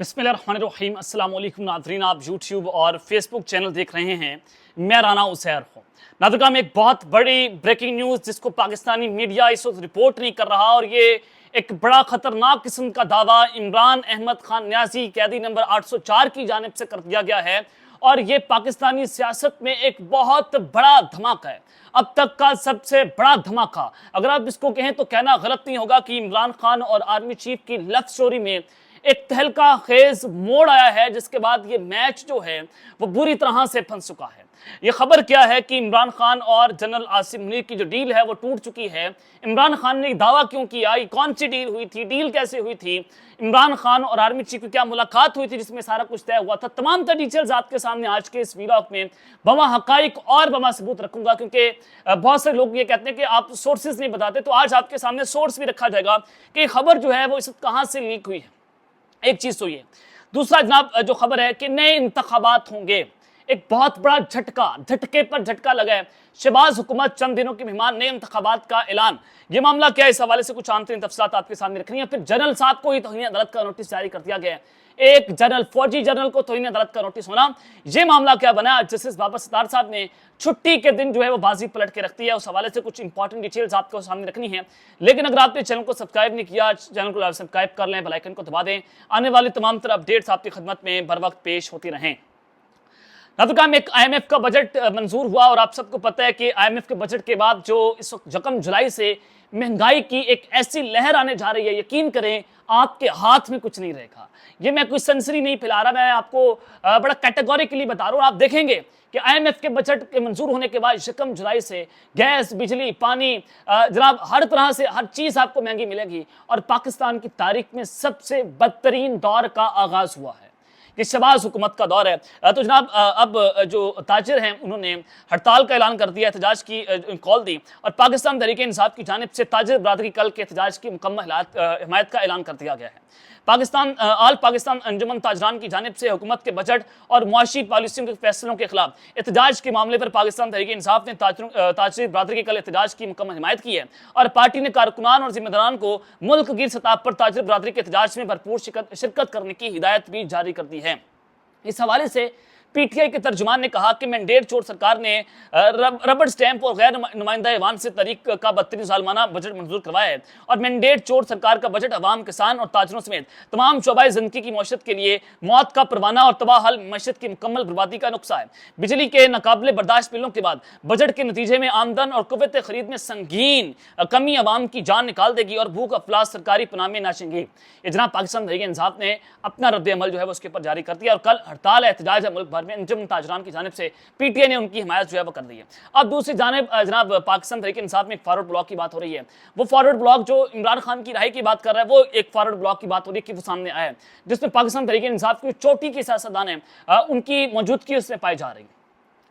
बिस्मिल्लाहिर्रहमानिर्रहीम। अस्सलाम वालेकुम नाज़रीन, आप यूट्यूब और फेसबुक चैनल देख रहे हैं। मैं राना उसैर हूँ। नाज़रीन, एक बहुत बड़ी ब्रेकिंग न्यूज़ जिसको पाकिस्तानी मीडिया इस वक्त रिपोर्ट नहीं कर रहा, और ये एक बड़ा ख़तरनाक किस्म का दावा इमरान अहमद खान न्याजी कैदी नंबर 804 की जानिब से कर दिया गया है, और ये पाकिस्तानी सियासत में एक बहुत बड़ा धमाका है, अब तक का सबसे बड़ा धमाका। अगर आप इसको कहें तो कहना गलत नहीं होगा कि इमरान खान और आर्मी चीफ की लव स्टोरी में एक तहलका खेज मोड़ आया है, जिसके बाद ये मैच जो है वो बुरी तरह से फंस चुका है। ये खबर क्या है कि इमरान खान और जनरल आसिम मुनीर की जो डील है वो टूट चुकी है। इमरान खान ने दावा क्यों किया, ये कौन सी डील हुई थी, डील कैसे हुई थी, इमरान खान और आर्मी चीफ की क्या मुलाकात हुई थी जिसमें सारा कुछ तय हुआ था, तमाम तर डिटेल्स आपके सामने आज के इस वीडियो में बमा हकाइक और बमा सबूत रखूंगा, क्योंकि बहुत से लोग ये कहते हैं कि आप सोर्सेज नहीं बताते, तो आज आपके सामने सोर्स भी रखा जाएगा कि खबर जो है वो इस कहां से लीक हुई है। एक चीज तो ये, दूसरा जनाब जो खबर है कि नए इंतखाबात होंगे, एक बहुत बड़ा झटके पर झटका लगा है। शहबाज हुकूमत चंद दिनों की मेहमान, नए इंतखाबात का ऐलान। ये मामला क्या है, इस हवाले से कुछ आम तरीन तफसीलात आपके सामने रखनी है। फिर जनरल साहब को ही तौहीन अदालत का नोटिस जारी कर दिया गया है। एक जनरल, फौजी जनरल को तौहीन अदालत का नोटिस होना, ये मामला क्या बना। जस्टिस बाबर सत्तार साहब ने छुट्टी के दिन जो है वो बाजी पलट के रख दी है। उस हवाले से कुछ इंपॉर्टेंट डिटेल्स आपको सामने रखनी है। लेकिन अगर आपने चैनल को सब्सक्राइब नहीं किया, चैनल को सब्सक्राइब कर लें, बेल आइकन को दबा दें, आने वाली तमाम तरह अपडेट्स आपकी खिदमत में बर वक्त पेश होती रहें। नाज़रीन, एक IMF का बजट मंजूर हुआ, और आप सबको पता है कि IMF के बजट के बाद जो इस वक्त 1 जुलाई से महंगाई की एक ऐसी लहर आने जा रही है, यकीन करें आपके हाथ में कुछ नहीं रहेगा। ये मैं कोई सनसनी नहीं फैला रहा, मैं आपको बड़ा कैटेगोरिकली बता रहा हूँ। आप देखेंगे कि IMF के बजट के मंजूर होने के बाद 1 जुलाई से गैस, बिजली, पानी, जनाब हर तरह से हर चीज़ आपको महंगी मिलेगी, और पाकिस्तान की तारीख में सबसे बदतरीन दौर का आगाज हुआ है कि शहबाज हुकूमत का दौर है। तो जनाब अब जो ताजिर हैं उन्होंने हड़ताल का ऐलान कर दिया, एहतजाज की कॉल दी, और पाकिस्तान तहरीक इंसाफ की जानिब से ताजिर बरादरी कल के एहतजाज की मुकम्मल हिमायत का ऐलान कर दिया गया है। आल पाकिस्तान अंजुमन ताजरान की जानिब से हुकूमत के बजट और मुआशी पॉलिसियों के फैसलों के खिलाफ एहतजाज के मामले पर पाकिस्तान तहरीक इंसाफ ने ताजिर बरादरी के कल एहतजाज की मुकम्मल हिमायत की है, और पार्टी ने कारकुनान और जिम्मेदारान को मुल्क गिर सतह पर ताजिर बरादरी के एहतजाज में भरपूर शिरकत करने की हिदायत भी जारी कर दी है। इस हवाले से PTI के तर्जुमान ने कहा कि मैंडेट चोर सरकार ने रबड़ स्टैंप और गैर नुमाइंदा ऐवान से तारीख का 32 सालाना बजट मंजूर करवाया है, और मैंडेट चोर सरकार का बजट अवाम, किसान और ताजरों समेत तमाम शोबाए जिंदगी की मौशत के लिए मौत का परवाना और तबाहल मईशत की मुकम्मल बर्बादी का नुक्सा है। बिजली के नाकाबिले बर्दाश्त बिलों के बाद बजट के नतीजे में आमदन और कुव्वत खरीद में संगीन कमी अवाम की जान निकाल देगी, और भूख अफलास सरकारी पनाह में नाचेंगी। ये जनाब पाकिस्तान तहरीक इंसाफ ने अपना रद्द-ए-अमल जो है वो उसके ऊपर जारी कर दिया, और कल हड़ताल एहतजाज है मुल्क भर में। अंजुमन ताजरान की जानिब से PTI ने उनकी हिमायत जो है वो कर दी है। अब दूसरी जानिब जनाब पाकिस्तान तहरीक इंसाफ में एक फॉरवर्ड ब्लॉक की बात हो रही है। वो फॉरवर्ड ब्लॉक जो इमरान खान की रिहाई की बात कर रहा है, वो एक फॉरवर्ड ब्लॉक की बात हो रही है कि वो सामने आया है, जिसमें पाकिस्तान तहरीक इंसाफ की चोटी की सियासतदान है उनकी मौजूदगी उसमें पाई जा रही है।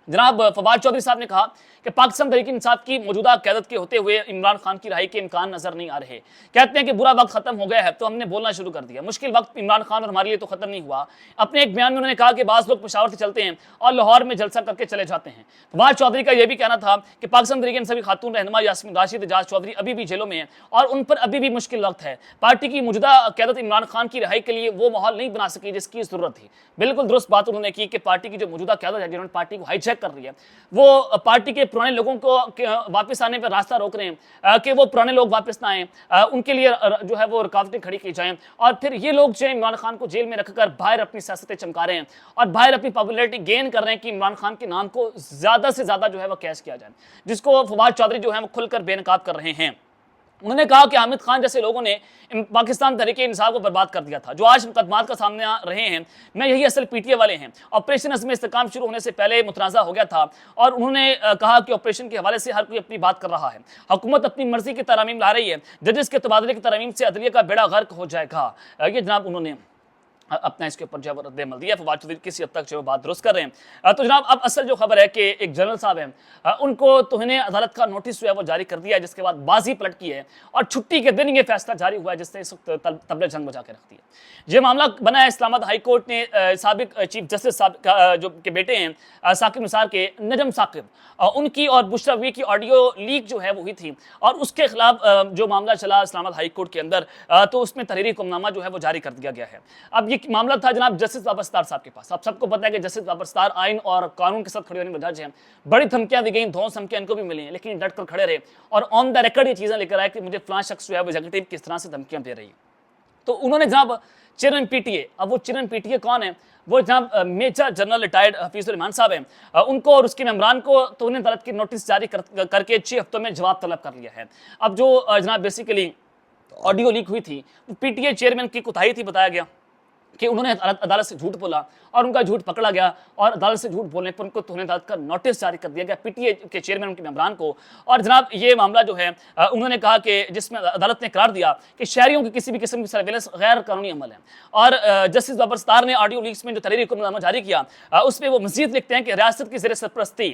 जनाब फवाद चौधरी साहब ने कहा कि पाकिस्तान तहरीक इंसाफ की मौजूदा क़यादत के होते हुए इमरान खान की रिहाई के इम्कान नजर नहीं आ रहे। कहते हैं कि बुरा वक्त खत्म हो गया है तो हमने बोलना शुरू कर दिया। मुश्किल वक्त इमरान खान और हमारे लिए तो खत्म नहीं हुआ। अपने एक बयान में उन्होंने कहा कि बाज़ लोग पेशावर से चलते हैं और लाहौर में जलसा करके चले जाते हैं। फवाद चौधरी का यह भी कहना था कि पाकिस्तान तहरीक इंसाफ की खातून रहनुमा यास्मीन राशिद एजाज चौधरी अभी भी जेलों में हैं, और उन पर अभी भी मुश्किल वक्त है। पार्टी की मौजूदा क़यादत इमरान खान की रिहाई के लिए वो माहौल नहीं बना सकी जिसकी ज़रूरत थी। बिल्कुल दुरुस्त बात उन्होंने की कि पार्टी की जो मौजूदा क़यादत है, जिन्होंने पार्टी को हाईजैक कर रही है, वो पार्टी के पुराने लोगों को वापस आने पर रास्ता रोक रहे हैं कि वो पुराने लोग वापस ना आए, उनके लिए जो है वो रुकावटें खड़ी की जाएं, और फिर ये लोग जो है इमरान खान को जेल में रखकर बाहर अपनी सियासतें चमका रहे हैं और बाहर अपनी पॉपुलैरिटी गेन कर रहे हैं कि इमरान खान के नाम को ज्यादा से ज्यादा जो है वो कैश किया जाए, जिसको फवाद चौधरी जो है वो खुलकर बेनकाब कर रहे हैं। उन्होंने कहा कि हामिद खान जैसे लोगों ने पाकिस्तान तहरीक इंसाफ को बर्बाद कर दिया था, जो आज मुकदमात का सामने आ रहे हैं। मैं यही असल PTI वाले हैं। ऑपरेशन अज़्म इस्तेकाम शुरू होने से पहले मुतनाज़ा हो गया था, और उन्होंने कहा कि ऑपरेशन के हवाले से हर कोई अपनी बात कर रहा है। हुकूमत अपनी मर्जी की तरमीम ला रही है, जजेस के तबादले की तरमीम से अदलिया का बेड़ा गर्क हो जाएगा। ये जनाब उन्होंने अपना इसके ऊपर जो है रद्द-ए-अमल दिया। फवाद चौधरी किसी हद तक जो बात दुरुस्त कर रहे हैं। तो जनाब अब असल जो खबर है कि एक जनरल साहब हैं, उनको तौहीन अदालत का नोटिस जो है वो जारी कर दिया है, जिसके बाद बाजी पलट की है, और छुट्टी के दिन ये फैसला जारी हुआ है जिसने इस वक्त तबले जंग बजा के रख दी है। ये मामला बना है इस्लामाबाद हाई कोर्ट ने साबिक चीफ जस्टिस साहब जो के बेटे हैं साकिब निसार के, नजम साकिब, उनकी और बुशरा वी की ऑडियो लीक जो है वो हुई थी, और उसके खिलाफ जो मामला चला इस्लामाबाद हाई कोर्ट के अंदर, तो उसमें तहरीरी हुक्मनामा जो है वो जारी कर दिया गया है। अब ये एक मामला था जनाब जस्टिस बाबर सत्तार साहब के पास। आप सबको पता है कि जस्टिस बाबर सत्तार आइन और कानून के साथ खड़े होने वाले जज हैं। बड़ी धमकियां दी गई, धौंस धमकियां इनको भी मिली हैं, लेकिन डट कर खड़े रहे और ऑन द रिकॉर्ड ये चीजें लेकर आए कि मुझे फलां शख्स जो है वो एग्जीक्यूटिव किस तरह से धमकियां दे रही है। तो उन्होंने जनाब चेयरमैन पीटीए, अब वो चेयरमैन पीटीए कौन है, वो जनाब major general retired Hafizur Rahman साहब हैं, उनको और उसके मेम्बरान को तो उन्हें अदालत की नोटिस जारी करके 6 हफ्तों में जवाब तलब कर लिया है। अब जो जनाब बेसिकली ऑडियो लीक हुई थी, पीटीए चेयरमैन की कोताही थी, बताया गया कि उन्होंने अदालत से झूठ बोला और उनका झूठ पकड़ा गया और अदालत से झूठ बोलने पर उनको तौहीन अदालत का नोटिस जारी कर दिया गया पीटीए के चेयरमैन उनके मेम्बरान को। और जनाब ये मामला जो है उन्होंने कहा कि जिसमें अदालत ने करार दिया कि शहरियों की किसी भी किस्म की सर्वेलेंस गैर कानूनी अमल है। और जस्टिस बाबर सत्तार ने ऑडियो लीक्स में जो तहरीरी हुक्मनामा जारी किया उसमें वो मजीद लिखते हैं कि रियासत की ज़ेर सरपरस्ती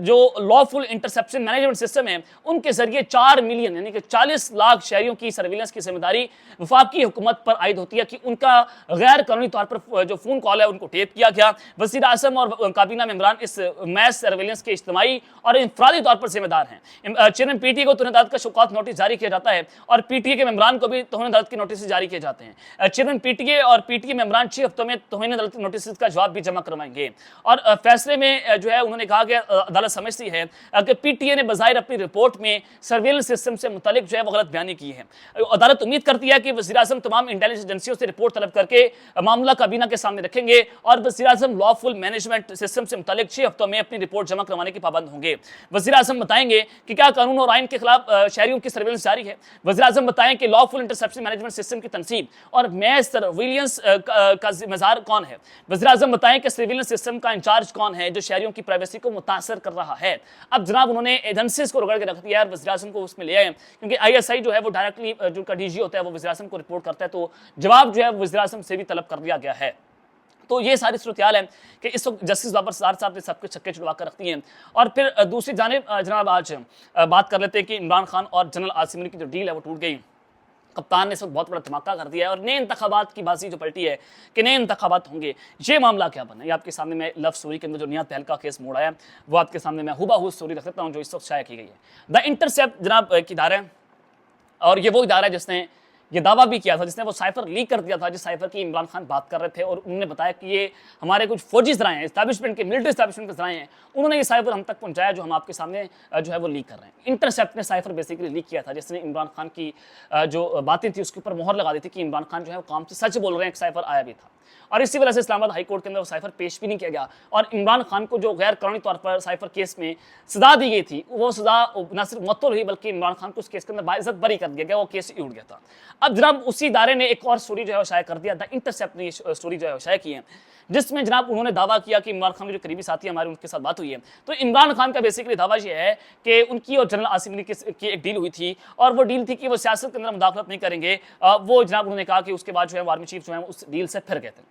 जो लॉफुल इंटरसेप्शन मैनेजमेंट सिस्टम है उनके जरिए 4 मिलियन यानी कि 40 लाख शहरियों की सर्वेलेंस की जिम्मेदारी वफाकी हुकूमत पर आयद होती है कि उनका गैर कानूनी तौर पर जो फोन कॉल है उनको टेप किया गया। वज़ीर आज़म और काबीना मेंबरान इस मैस सर्वेलेंस के इज्तिमाई और इंफरादी तौर पर जिम्मेदार हैं। चेयरमैन पीटीए को तौहीन अदालत का शौकत नोटिस जारी किया जाता है और पीटीए के मेंबरान को भी तौहीन अदालत के नोटिस जारी किए जाते हैं। चेयरमैन पीटीए और पीटीए मेंबरान 6 हफ्तों में तौहीन अदालत के नोटिस का जवाब भी जमा करवाएंगे। और फैसले में जो है उन्होंने कहा कि अदालत समझती है कि पीटीए ने बज़ाहिर अपनी रिपोर्ट में सर्वेलेंस सिस्टम से मुतालिक जो है वो गलत बयानी की है। अदालत उम्मीद करती है कि वज़ीर आज़म तमाम इंटेलिजेंस एजेंसियों से रिपोर्ट तलब करके मामला काबीना के सामने रखेंगे और वज़ीर आज़म लॉफुल मैनेजमेंट सिस्टम से मुतालिक 6 हफ्तों में अपनी रिपोर्ट जमा करवाने के पाबंद होंगे। वज़ीर आज़म बताएंगे कि क्या कानून और आइन के खिलाफ शहरियों की सर्वेलेंस जारी है। वज़ीर आज़म बताएं कि लॉफुल इंटरसेप्शन मैनेजमेंट सिस्टम की तनसीब और मैस सर्वेलेंस का जिम्मेदार कौन है। वज़ीर आज़म बताएं कि सर्वेलेंस सिस्टम का इंचार्ज कौन है जो शहरियों की प्राइवेसी को मुतासर कर रहा है। अब जनाब उन्होंने एजेंसीज को रगड़ के रख दिया है, वज़ीर आज़म को उसमें ले आए क्योंकि ISI जो है वो डायरेक्टली जो का DG होता है वो वज़ीर आज़म को रिपोर्ट करता है, तो जवाब जो है वज़ीर आज़म से भी तलब कर दिया गया है। तो ये सारी सूरत हाल है कि इस वक्त जस्टिस बाबर सत्तार साहब ने सबके छक्के छुड़वा कर रखती हैं। और फिर दूसरी जानिब जनाब आज बात कर लेते हैं कि इमरान खान और जनरल आसिम अली की जो डील है वो टूट गई। कप्तान ने इस वक्त बहुत बड़ा धमाका कर दिया है और नए इंतखाबात की बाजी जो पलटी है कि नए इंतखाबात होंगे, ये मामला क्या बना। ये आपके सामने मैं लव स्टोरी के अंदर जो निहायत तहलका केस मोड़ आया वो आपके सामने मैं हुबहू स्टोरी रख सकता हूँ जो इस वक्त शाया की गई है। द इंटरसेप्ट जनाब की इदारा है और ये वो इदारा है जिसने ये दावा भी किया था, जिसने वो साइफर लीक कर दिया था जिस साइफर की इमरान खान बात कर रहे थे और उन्होंने बताया कि ये हमारे कुछ फौजी ज़राए हैं, इस्टेब्लिशमेंट के मिलिट्री इस्टेब्लिशमेंट के ज़राए हैं, उन्होंने ये साइफर हम तक पहुंचाया जो हम आपके सामने जो है वो लीक कर रहे हैं। इंटरसेप्ट ने साइफर बेसिकली लीक किया था जिसने इमरान खान की जो बातें थी उसके ऊपर मोहर लगा दी थी कि इमरान खान जो है वो काम से सच बोल रहे हैं। एक साइफर आया भी था और इसी वजह से इस्लामाबाद हाई कोर्ट के अंदर वो साइफर पेश भी नहीं किया गया और इमरान खान को जो गैर कानूनी तौर पर साइफर केस में सजा दी गई थी वो सजा न सिर्फ मुअत्तल हुई बल्कि इमरान खान को उस केस के अंदर बाइज्जत बरी कर दिया गया, वो केस ही उड़ गया था। अब जनाब उसी इदारे ने एक और स्टोरी जो है वो शाया कर दिया, द इंटरसेप्ट ने ये स्टोरी जो है वो शाया की है जिसमें जनाब उन्होंने दावा किया कि इमरान खान के जो करीबी साथी हमारे उनके साथ बात हुई है। तो इमरान खान का बेसिकली दावा ये है कि उनकी और जनरल आसिम अली की एक डील हुई थी और वो डील थी कि वो सियासत के अंदर मुदाखलत नहीं करेंगे। वो जनाब उन्होंने कहा कि उसके बाद जो है वो आर्मी चीफ जो है उस डील से फिर गए थे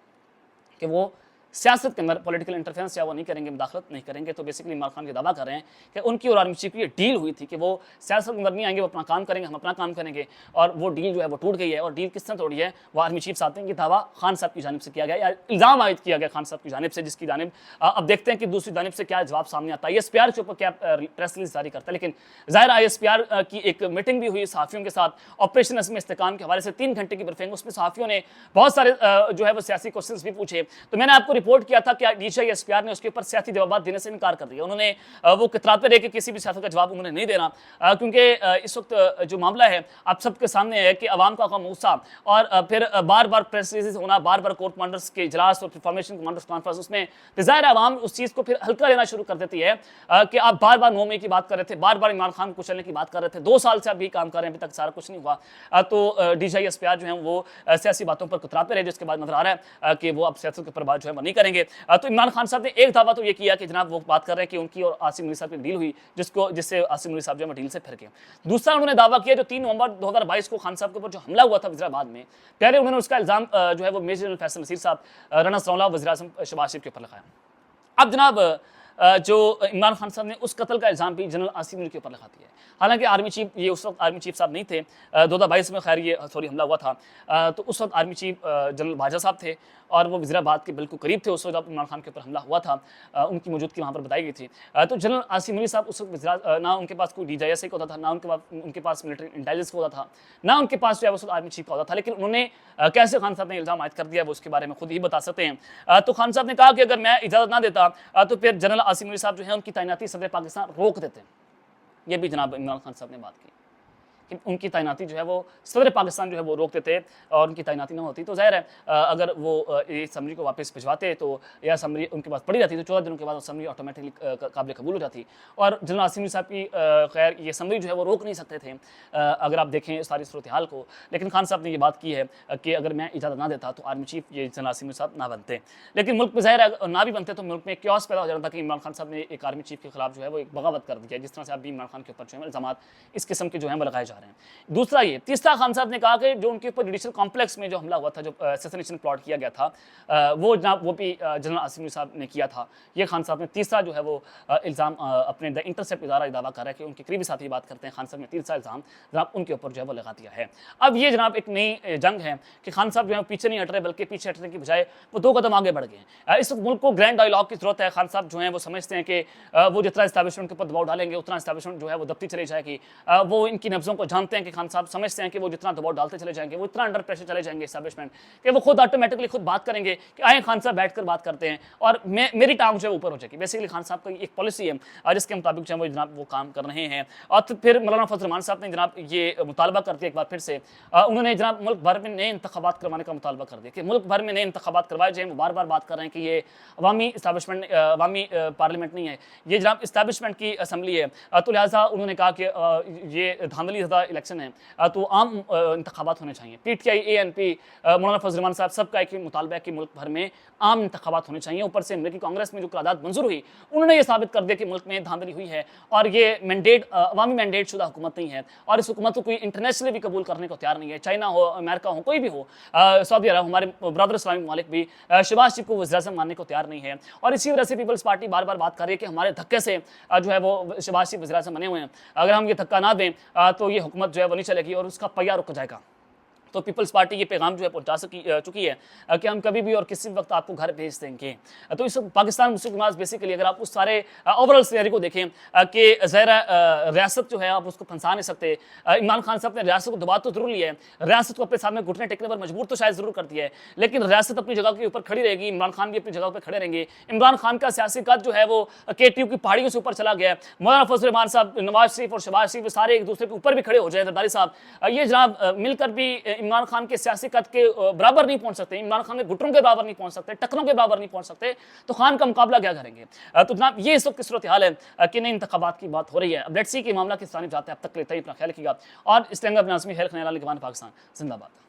कि वो सियासत के अंदर पॉलिटिकल इंटरफेरेंस या वो नहीं करेंगे, मुदाखलत नहीं करेंगे। तो बेसिकली इमरान खान ये दावा कर रहे हैं कि उनकी और आर्मी चीफ की ये डील हुई थी कि वो सियासत के अंदर नहीं आएंगे, वो अपना काम करेंगे, हम अपना काम करेंगे और वो डील जो है वो टूट गई है। और डील किस तरह तोड़ी है वो आर्मी चीफ साहब ने, ये दावा खान साहब की जानिब से किया गया या इल्ज़ाम आयद किया गया खान साहब की जानिब से, जिसकी जानिब अब देखते हैं कि दूसरी जानिब से क्या जवाब सामने आता है। ISPR के ऊपर क्या प्रेस रिलीज जारी करता है, लेकिन ज़ाहिर ISPR की एक मीटिंग भी हुई सहाफ़ियों के साथ ऑपरेशन अज़्म इस्तेकाम के हवाले से 3 घंटे की ब्रीफिंग, उसमें सहाफ़ियों ने बहुत सारे जो है वो सियासी क्वेश्चन भी पूछे। तो मैंने आपको रिपोर्ट किया था कि ISPR ने उसके ऊपर सियासी जवाब देने से इनकार कर दिया। उन्होंने वो किताबें रह के किसी भी सियासत का जवाब उन्होंने नहीं देना क्योंकि इस वक्त जो मामला है आप सबके सामने है कि अवाम का खामोशा और फिर बार बार प्रेस रिलीज होना, बार बार कोर्ट कमांडर्स के इजलास और फॉर्मेशन कमांडर्स कॉन्फ्रेंस, उसमें ज़ाहिर अवाम उस चीज़ को फिर हल्का लेना शुरू कर देती है कि आप बार बार 9 मई की बात कर रहे थे, बार बार इमरान खान को कुचलने की बात कर रहे थे, 2 साल से आप यही काम कर रहे हैं, अभी तक सारा कुछ नहीं हुआ। तो DG ISPR जो है वो सियासी बातों पर कुतराते रहे, जिसके बाद नजर आ रहा है कि वो अब सियासत के ऊपर बात जो है वो नहीं करेंगे। तो इमरान खान साहब ने एक दावा तो ये किया कि जनाब वो बात कर रहे हैं कि उनकी और आसिम अली साहब की डील हुई जिससे आसिम अली साहब जो है डील से फिर गए। दूसरा उन्होंने दावा किया जो 3 नवंबर 2022 को खान साहब के ऊपर जो हमला हुआ था वज़ीराबाद में, पहले उन्होंने उसका इल्ज़ाम जो है वो मेजर जनरल फैसल नसीर साहब, राना सनाउल्लाह, वज़ीर आज़म शहबाज शरीफ के ऊपर लगाया। अब जनाब जो इमरान खान साहब ने उस कत्ल का इल्ज़ाम भी जनरल आसिम अली के ऊपर लगा दिया है। हालांकि आर्मी चीफ, ये उस वक्त आर्मी चीफ साहब नहीं थे, 2022 में खैर ये हमला हुआ था, तो उस वक्त आर्मी चीफ जनरल बाजा साहब थे और वो वज़ीराबाद के बिल्कुल करीब थे उस वक्त जब इमरान खान के ऊपर हमला हुआ था। उनकी मौजूदगी वहाँ पर बताई गई थी। तो जनरल आसिम मुनीर साहब उस वक्त ना उनके पास कोई DJSI का होता था, ना उनके पास मिलिट्री इंटेलिजेंस का होता था, ना उनके पास जो है वो आर्मी चीफ का होता था। लेकिन उन्होंने कैसे खान साहब ने इल्ज़ाम आयद कर दिया वो उसके बारे में खुद ही बता सकते हैं। तो खान साहब ने कहा कि अगर मैं इजाज़त ना देता तो फिर जनरल आसिम मुनीर साहब जो है उनकी तैनाती सदर पाकिस्तान रोक देते। ये भी जनाब इमरान खान साहब ने बात की कि उनकी तैनाती जो है वो सदर पाकिस्तान जो है वो रोक देते और उनकी तैनाती ना होती तो ज़ाहिर है अगर वो ये समरी को वापस भिजवाते तो या समरी उनके पास पड़ी रहती तो 14 दिनों के बाद समरी ऑटोमेटिकली काबिल कबूल हो जाती। और जनरल आसिम साहब की खैर ये समरी जो है वो रोक नहीं सकते थे अगर आप देखें सारी सूरत हाल को। लेकिन खान साहब ने ये बात की है कि अगर मैं इजाज़त ना देता तो आर्मी चीफ ये जनरल आसिम साहब ना बनते। लेकिन मुल्क में ज़ाहिर है ना भी बनते तो मुल्क में क्योस पैदा हो जाता था कि इमरान खान साहब ने एक आर्मी चीफ के खिलाफ जो है वो एक बगावत कर दिया, जिस तरह से अभी इमरान खान के ऊपर जो है इल्ज़ाम इस किस्म के जो है वो लगाए जा रहे हैं। दूसरा ये तीसरा खान साहब ने कहा कि जो उनके ऊपर जुडिशियल कॉम्प्लेक्स में जो हमला हुआ था, जो असैसिनेशन प्लॉट किया गया था, वो जनाब वो भी जनरल आसिम साहब ने किया था। ये खान साहब ने तीसरा जो है वो इल्ज़ाम अपने द इंटरसेप्ट इदारा दावा कर रहा है कि उनके करीबी साथी बात करते हैं। खान साहब ने तीसरा इल्ज़ाम जनाब उनके ऊपर जो है वो लगा दिया है। अब ये जनाब एक नई जंग है कि खान साहब जो है पीछे नहीं हट रहे बल्कि पीछे हटने की बजाय वो 2 कदम आगे बढ़ गए हैं। इस मुल्क को ग्रैंड डायलॉग की जरूरत है। खान साहब जो है वो समझते हैं कि वो जितना इस्टेब्लिशमेंट के ऊपर दबाव डालेंगे उतना इस्टेब्लिशमेंट जो है वो दबती चली जाएगी। वो इनकी नब्ज़ों को जानते हैं कि खान साहब समझते हैं कि वो जितना दबाव डालते चले जाएंगे वो इतना अंडर प्रेशर चले जाएंगे इस्टेब्लिशमेंट कि वो खुद ऑटोमेटिकली खुद बात करेंगे कि आए खान साहब बैठकर बात करते हैं और मेरी टांग जो है ऊपर हो जाएगी। बेसिकली खान साहब की एक पॉलिसी है जिसके मुताबिक जो है वो जनाब वो काम कर रहे हैं। और तो फिर मौलाना फजल रहमान साहब ने जनाब ये मुतालबा कर दिया एक बार फिर से। उन्होंने जनाब मुल्क भर में नए इंतखाबात करवाने का मुतालबा कर दिया कि मुल्क भर में नए इंतखाबात करवाए जाए। वो बार बार बात कर रहे हैं कि ये अवामी इस्टेब्लिशमेंट अवामी पार्लियामेंट नहीं है, ये जनाब इस्टेब्लिशमेंट की असम्बली है। तो लिहाजा उन्होंने कहा कि ये धांधली ज़्यादा इलेक्शन है तो आम इंतखाबात होने चाहिए। PTI ANP मौलाना फजल रहमान साहब सबका एक ही मुतालबा है कि मुल्क भर में आम इंतखाबात होने चाहिए। ऊपर से अमेरिकी कांग्रेस में जो करारदाद मंजूर हुई उन्होंने ये साबित कर दिया कि मुल्क में धांधली हुई है और ये मैंडेट अवामी मैंडेट शुदा हुकूमत नहीं है और इस हुकूमत को कोई इंटरनेशनली भी कबूल करने को तैयार नहीं है। चाइना हो, अमेरिका हो, कोई भी हो, सऊदी अरब, हमारे ब्रदर इस्लामिक ममालिक भी शहबाज शरीफ को वज़ीर आज़म मानने को तैयार नहीं है। और इसी वजह से पीपल्स पार्टी बार बार बात कर रही है कि हमारे धक्के से जो है वो शहबाज शरीफ वज़ीर आज़म बने हुए हैं, अगर हम ये धक्का ना दें तो ये हुकूमत जो है वो नहीं चलेगी और उसका पहिया रुक जाएगा। तो पीपल्स पार्टी ये पैगाम जो है पहुंचा चुकी है कि हम कभी भी और किसी वक्त आपको घर भेज देंगे। तो इस पाकिस्तान मुस्लिम नवाज बेसिकली अगर आप उस सारे ओवरऑल सिनेरियो को देखें कि ज़ाहिर रियासत जो है आप उसको फंसा नहीं सकते। इमरान खान साहब ने रियासत को दबा तो जरूर लिया है, रियासत को अपने सामने घुटने टेकने पर मजबूर तो शायद जरूर कर दिया है, लेकिन रियासत अपनी जगह के ऊपर खड़ी रहेगी, इमरान खान भी अपनी जगह पर खड़े रहेंगे। इमरान खान का सियासी कद जो है वो KTU की पहाड़ियों से ऊपर चला गया है। मौलाना फजल रहमान साहब, नवाज शरीफ और शहबाज शरीफ सारे एक दूसरे के ऊपर भी खड़े हो जाए, जरदारी साहब ये जनाब मिलकर भी इमरान खान के सियासी कद के बराबर नहीं पहुंच सकते, इमरान खान के घुटनों के बराबर नहीं पहुंच सकते, टक्करों के बराबर नहीं पहुंच सकते। तो खान का मुकाबला क्या करेंगे? तो जनाब ये इस वक्त की सूरत हाल है कि नए इंतखाबात की बात हो रही है। अब लेट्स सी कि मामला किस जानिब जाता है। अब तक लेते ही अपना ख्याल रखिएगा और इस तरह अपने आज़मी खैर खयाल के बाद पाकिस्तान जिंदाबाद।